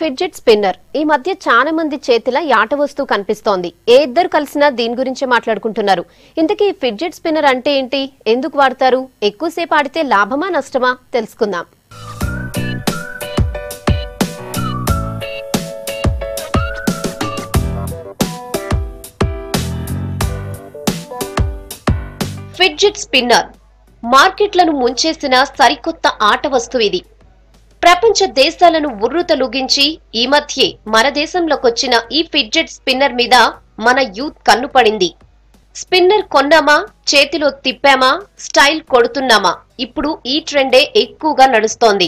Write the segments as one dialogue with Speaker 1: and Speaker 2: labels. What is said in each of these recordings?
Speaker 1: Fidget spinner ఈ మధ్య చాలా మంది చేతిలో ఆట వస్తువు కనిపిస్తోంది. ఏ ఇద్దరు కలిసినా దీని గురించి మాట్లాడుకుంటున్నారు. ఇంతకీ ఫిడ్జెట్ స్పిన్నర్ అంటే ఏంటి, ఎందుకు వాడతారు, ఎక్కువసేపు ఆడితే లాభమా నష్టమా తెలుసుకుందాం. ఫిడ్జెట్ స్పిన్నర్ మార్కెట్లను ముంచేసిన సరికొత్త ఆట వస్తువు ఇది. ప్రపంచ దేశాలను ఉర్రూతలూగించి ఈ మధ్యే మన దేశంలోకొచ్చిన ఈ ఫిడ్జెట్ స్పిన్నర్ మీద మన యూత్ కన్నుపడింది. స్పిన్నర్ కొన్నామా, చేతిలో తిప్పామా, స్టైల్ కొడుతున్నామా, ఇప్పుడు ఈ ట్రెండే ఎక్కువగా నడుస్తోంది.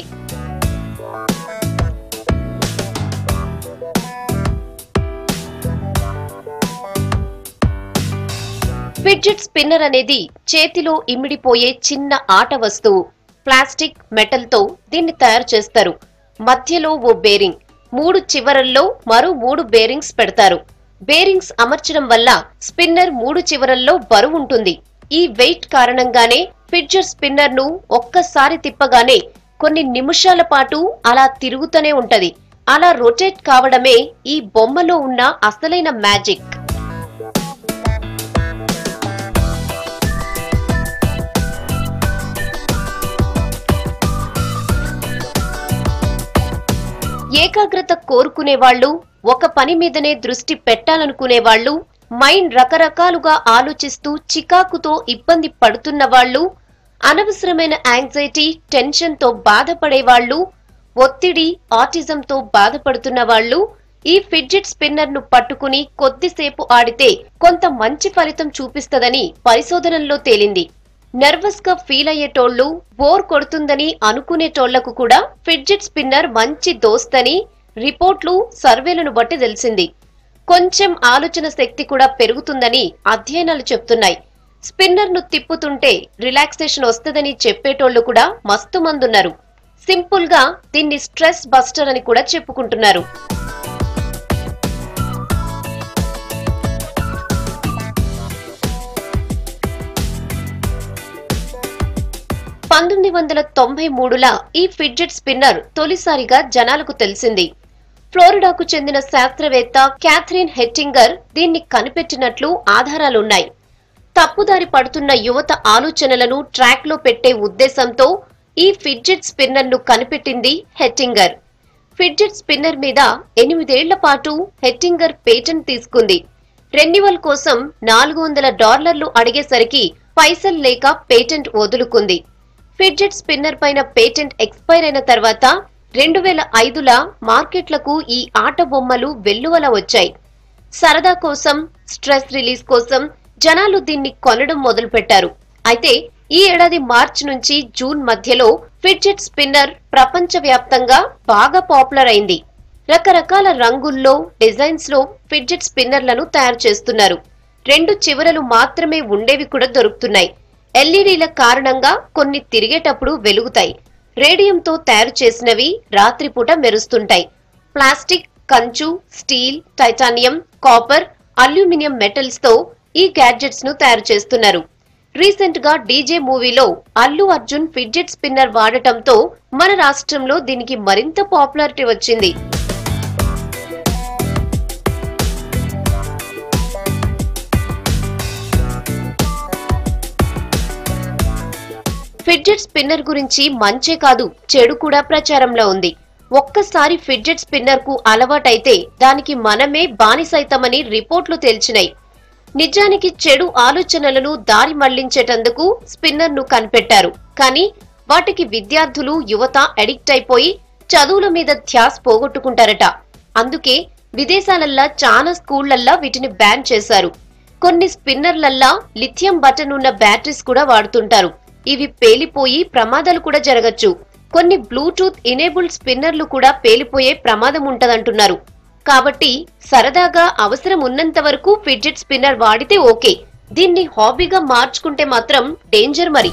Speaker 1: ఫిడ్జెట్ స్పిన్నర్ అనేది చేతిలో ఇమిడిపోయే చిన్న ఆట వస్తువు. ప్లాస్టిక్, మెటల్ తో దీన్ని తయారు చేస్తారు. మధ్యలో ఓ బేరింగ్, 3 చివరల్లో మరో 3 బేరింగ్స్ పెడతారు. బేరింగ్స్ అమర్చడం వల్ల స్పిన్నర్ 3 చివరల్లో బరువు ఉంటుంది. ఈ వెయిట్ కారణంగానే ఫిడ్జెట్ స్పిన్నర్ ను ఒక్కసారి తిప్పగానే కొన్ని నిమిషాల పాటు అలా తిరుగుతూనే ఉంటది. అలా రొటేట్ కావడమే ఈ బొమ్మలో ఉన్న అసలైన మ్యాజిక్. ఏకాగ్రత కోరుకునేవాళ్లు, ఒక పని మీదనే దృష్టి పెట్టాలనుకునేవాళ్లు, మైండ్ రకరకాలుగా ఆలోచిస్తూ చికాకుతో ఇబ్బంది పడుతున్న వాళ్ళు, అనవసరమైన యాంగ్జైటీ, టెన్షన్ తో బాధపడేవాళ్లు, ఒత్తిడి, ఆటిజంతో బాధపడుతున్న వాళ్ళు ఈ ఫిడ్జెట్ స్పిన్నర్ ను పట్టుకుని కొద్దిసేపు ఆడితే కొంత మంచి ఫలితం చూపిస్తదని పరిశోధనల్లో తేలింది. నర్వస్ గా ఫీల్ అయ్యేటోళ్లు, బోర్ కొడుతుందని అనుకునేటోళ్లకు కూడా ఫిడ్జెట్ స్పిన్నర్ మంచి దోస్తని రిపోర్ట్లు, సర్వేలను బట్టి తెలిసింది. కొంచెం ఆలోచన శక్తి కూడా పెరుగుతుందని అధ్యయనాలు చెప్తున్నాయి. స్పిన్నర్ ను తిప్పుతుంటే రిలాక్సేషన్ వస్తుందని చెప్పేటోళ్లు కూడా మస్తు మందున్నారు. సింపుల్ గా దీన్ని స్ట్రెస్ బస్టర్ అని కూడా చెప్పుకుంటున్నారు. ఈ ఫిడ్జెట్ స్పిన్నర్ తొలిసారిగా జనాలకు తెలిసింది. ఫ్లోరిడాకు చెందిన శాస్త్రవేత్త క్యాథరిన్ హెట్టింగర్ దీన్ని కనిపెట్టినట్లు ఆధారాలున్నాయి. తప్పుదారి పడుతున్న యువత ఆలోచనలను ట్రాక్ లో పెట్టే ఉద్దేశంతో ఈ ఫిడ్జెట్ స్పిన్నర్ ను కనిపెట్టింది హెట్టింగర్. ఫిడ్జెట్ స్పిన్నర్ మీద 8 ఏళ్ల పాటు హెట్టింగర్ పేటెంట్ తీసుకుంది. రెన్యువల్ కోసం $400 అడిగేసరికి పైసలు లేక పేటెంట్ వదులుకుంది. ఫిడ్జెట్ స్పిన్నర్ పైన పేటెంట్ ఎక్స్పైర్ అయిన తర్వాత 2005లో మార్కెట్లకు ఈ ఆట బొమ్మలు వెల్లువల వచ్చాయి. సరదా కోసం, స్ట్రెస్ రిలీజ్ కోసం జనాలు దీన్ని కొనడం మొదలుపెట్టారు. అయితే ఈ ఏడాది మార్చి నుంచి జూన్ మధ్యలో ఫిడ్జెట్ స్పిన్నర్ ప్రపంచవ్యాప్తంగా బాగా పాపులర్ అయింది. రకరకాల రంగుల్లో, డిజైన్స్ లో ఫిడ్జెట్ స్పిన్నర్లను తయారు చేస్తున్నారు. 2 చివరలు మాత్రమే ఉండేవి కూడా దొరుకుతున్నాయి. ఎల్ఈడీల కారణంగా కొన్ని తిరిగేటప్పుడు వెలుగుతాయి. రేడియంతో తయారు చేసినవి రాత్రిపూట మెరుస్తుంటాయి. ప్లాస్టిక్, కంచు, steel, titanium, copper, aluminium metals తో ఈ గ్యాడ్జెట్స్ ను తయారు చేస్తున్నారు. రీసెంట్ గా డీజే మూవీలో అల్లు అర్జున్ ఫిడ్జెట్ స్పిన్నర్ వాడటంతో మన రాష్ట్రంలో దీనికి మరింత పాపులారిటీ వచ్చింది. ఫిడ్జెట్ స్పిన్నర్ గురించి మంచే కాదు, చెడు కూడా ప్రచారంలో ఉంది. ఒక్కసారి ఫిడ్జెట్ స్పిన్నర్ కు అలవాటైతే దానికి మనమే బానిసైతామని రిపోర్ట్లు తేల్చినాయి. నిజానికి చెడు ఆలోచనలను దారి మళ్లించేటందుకు స్పిన్నర్ ను కనిపెట్టారు. కానీ వాటికి విద్యార్థులు, యువత అడిక్ట్ అయిపోయి చదువుల మీద ధ్యాస పోగొట్టుకుంటారట. అందుకే విదేశాలల్లా చాలా స్కూళ్లల్లా వీటిని బ్యాన్ చేశారు. కొన్ని స్పిన్నర్లల్లా లిథియం బటన్ ఉన్న బ్యాటరీస్ కూడా వాడుతుంటారు. ఇవి పేలిపోయి ప్రమాదాలు కూడా జరగచ్చు. కొన్ని బ్లూటూత్ ఎనేబుల్డ్ స్పిన్నర్లు కూడా పేలిపోయే ప్రమాదం ఉంటదంటున్నారు. కాబట్టి సరదాగా అవసరం ఉన్నంత వరకు ఫిడ్జెట్ స్పిన్నర్ వాడితే ఓకే. దీన్ని హాబీగా మార్చుకుంటే మాత్రం డేంజర్ మరి.